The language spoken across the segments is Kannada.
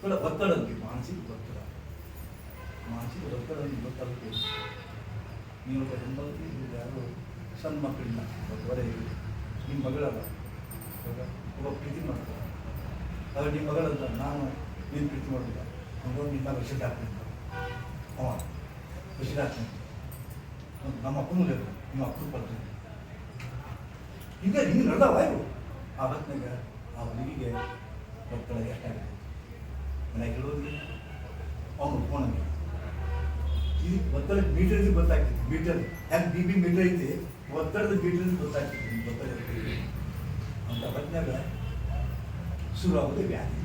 ಒತ್ತಡ ಅಂತ ಮಾನಸಿಕ ಒತ್ತಡ ಗೊತ್ತಾಗುತ್ತೆ. ನೀವು ಹೆಣ್ಮಕ್ಳು ಯಾರು ಸಣ್ಣ ಮಕ್ಕಳಿಲ್ಲ ಹೊರೆ ನಿಮ್ಮ ಮಗಳಲ್ಲ ಒಬ್ಬ ಪ್ರೀತಿ ಮಾಡ್ತಾರೆ. ಆದರೆ ನಿಮ್ಮ ಮಗಳಂತ ನಾನು ನೀನು ಪ್ರೀತಿ ಮಾಡೋದಿಲ್ಲ ಹಂಗೋಗಿ ನಿನ್ನ ವರ್ಷಕ್ಕೆ ಹಾಕ್ತೀನಿ ಅವ ವರ್ಷಕ್ಕೆ ಹಾಕ್ತೀನಿ ನಮ್ಮ ಅಪ್ಪನೂ ಬೇಕು ನಿಮ್ಮ ಅಪ್ಪನ ಬರ್ತೀನಿ ಈಗ ಹಿಂಗೆ ನಡೆದವ ಇವು. ಆ ಹೊತ್ತಿನಾಗ ಆ ಹುಡುಗಿಗೆ ಒತ್ತಡ ಎಷ್ಟಾಗಿದೆ ಮನೆಗೆ ಹೇಳೋದಿಲ್ಲ ಅವನು ಫೋನಲ್ಲಿ ಈ ಒತ್ತಡ ಮೀಟರ್ಗೆ ಗೊತ್ತಾಗ್ತೈತಿ. ಮೀಟರ್ ಹೆಂಗೆ ಬಿ ಮೀಟರ್ ಐತಿ ಒತ್ತಡದ ಮೀಟರ್ಗೆ ಗೊತ್ತಾಗ್ತೈತಿ. ಒತ್ತಡ ಅಂತ ಹೊತ್ತಿನಾಗ ಶುರು ಆಗೋದು ವ್ಯಾಧಿ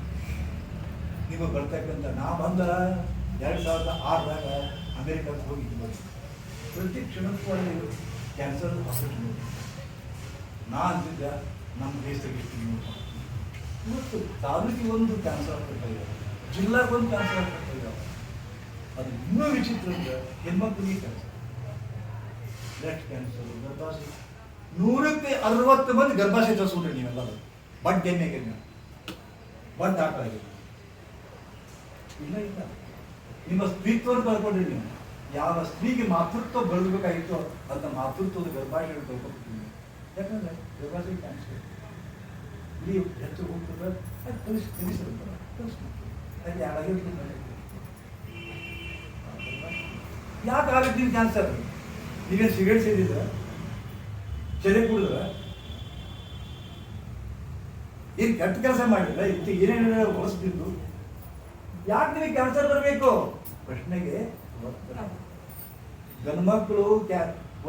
ನಿಮಗೆ ಬರ್ತಕ್ಕಂಥ ನಾ ಬಂದ 2006ದಾಗ ಅಮೇರಿಕಕ್ಕೆ ಹೋಗಿದ್ದು ಬಂದು ಪ್ರತಿ ಕ್ಷಣಕ್ಕೂ ಅಲ್ಲಿ ಕ್ಯಾನ್ಸರ್ ಹಾಸ್ಪಿಟಲ್ ನಾ ಅಂತಿದ್ದ ನಮ್ಮ ದೇಶದಾಗ ಇಷ್ಟು ಇವತ್ತು ತಾಲೂಕಿಗೆ ಒಂದು ಕ್ಯಾನ್ಸರ್ ಹಾಸ್ಪಿಟಲ್ ಇದ್ದಾವೆ, ಜಿಲ್ಲಾಗೊಂದು ಕ್ಯಾನ್ಸರ್ ಹಾಸ್ಪಿಟಲ್ ಇದ್ದಾವೆ. ಅದು ಇನ್ನೂ ವಿಚಿತ್ರ ಅಂದ್ರೆ ಹೆಣ್ಮಕ್ಳಿಗೆ ಕ್ಯಾನ್ಸರ್, ಬ್ರೆಸ್ಟ್ ಕ್ಯಾನ್ಸರ್, ಗರ್ಭಾಶಯ 160 ಮಂದಿ ಗರ್ಭಾಶಯ ತರಿಸ್ಕೊಂಡ್ರಿ ನೀವೆಲ್ಲರೂ. ಬಟ್ ಎಣ್ಣೆಗೆ ಬಟ್ ಹಾಕಾಗಿದೆ ಇಲ್ಲ ಇಲ್ಲ ನಿಮ್ಮ ಸ್ತ್ರೀತ್ವವನ್ನು ಕಳ್ಕೊಂಡ್ರಿ ನೀವು. ಯಾವ ಸ್ತ್ರೀಗೆ ಮಾತೃತ್ವ ಬೆಳೆದಬೇಕಾಗಿತ್ತು ಅಂತ ಮಾತೃತ್ವದ ಗರ್ಭಾಶಯ ಕಳ್ಕೊಬಿಟ್ಟಿದ್ದೀವಿ. ಯಾಕಂದ್ರೆ ಗರ್ಭಾಶಯ ಕ್ಯಾನ್ಸರ್ ಇಲ್ಲಿ ಹೆಚ್ಚು ಹೋಗ್ತದೆ ಅದು ತಿಳಿಸಿರ್ತಾರೆ ಅದು ಯಾರಾಗಿ ಯಾಕೆ ಆಗುತ್ತೆ ಕ್ಯಾನ್ಸರ್? ನೀವೇನು ಸಿಗರೇಟ್ ಸೇದಿದ್ರೆ ಚೆರೆ ಕುಡಿದ್ರೆ ಏನು ಕೆಟ್ಟ ಕೆಲಸ ಮಾಡಿಲ್ಲ ಇತ್ತು ಏನೇನು ಹೊಲಿಸ್ತಿದ್ದು ಯಾಕೆ ನಿಮಗೆ ಕ್ಯಾನ್ಸರ್ ಬರಬೇಕು? ಪ್ರಶ್ನೆಗೆ ಗಂಡು ಮಕ್ಕಳು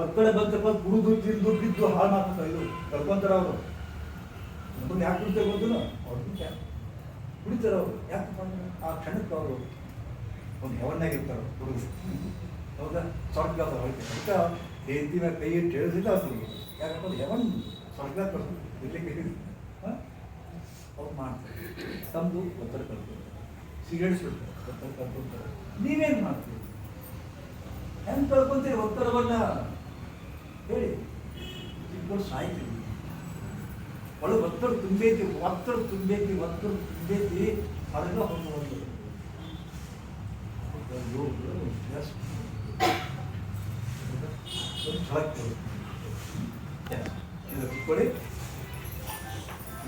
ಒತ್ತಡ ಬಂತಪ್ಪ ಕುಡಿದು ತಿಂದು ಬಿದ್ದು ಹಾಳು ಮಾಡ್ತಾರೆ. ಇದು ಕರ್ಕೊಂತಾರ ಅವರು ನಮ್ಮನ್ನು ಯಾಕೆ ಕುಡಿತಾರೆ ಗೊತ್ತಿಲ್ಲ ಅವ್ರಿಗೆ ಕುಡಿತಾರೆ ಅವರು ಯಾಕೆ ಆ ಕ್ಷಣಕ್ಕೆ ಅವರು ಒಂದು ಹೆವನ್ನಾಗಿರ್ತಾರೆ ಹುಡುಗರು. ಹೌದಾ ಸ್ವರ್ಗ ಹೊರಗೆ ಅದಕ್ಕೆ ಹೆಂಡತಿ ಮೇಲೆ ಕೈ ಇಟ್ಟು ಹೇಳಿದ್ರೆ ಅವ್ರು ಯಾಕಂದ್ರೆ ಹೆವನ್ ಸ್ವರ್ಗ ಇರ್ಲಿಕ್ಕೆ ಅವ್ರು ಮಾಡ್ತಾರೆ. ತಮ್ಮದು ಒತ್ತಡ ಕಳ್ಕೊತಾರೆ, ಸಿಗರೇಟ್ ಸುಡ್ತಾರೆ, ಒತ್ತಡ ಕಳ್ಕೊತಾರೆ. ನೀವೇನು ಮಾಡ್ತೀರಿ? ಹೆಂಗೆ ಕಳ್ಕೊಂತೀರಿ ಒತ್ತಡವನ್ನ ಹೇಳಿ? ಇಬ್ಬರು ಸಾಯ್ತೀವಿ. ಒಳಗೆ ಒತ್ತಡ ತುಂಬೈತಿ ಅದೆಲ್ಲ ಹೊಂದುವಂಥದ್ದು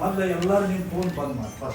ಮೊದಲು ಎಲ್ಲರೂ ನೀನು ಫೋನ್ ಬಂದ್ ಮಾಡಿ ಫಸ್ಟ್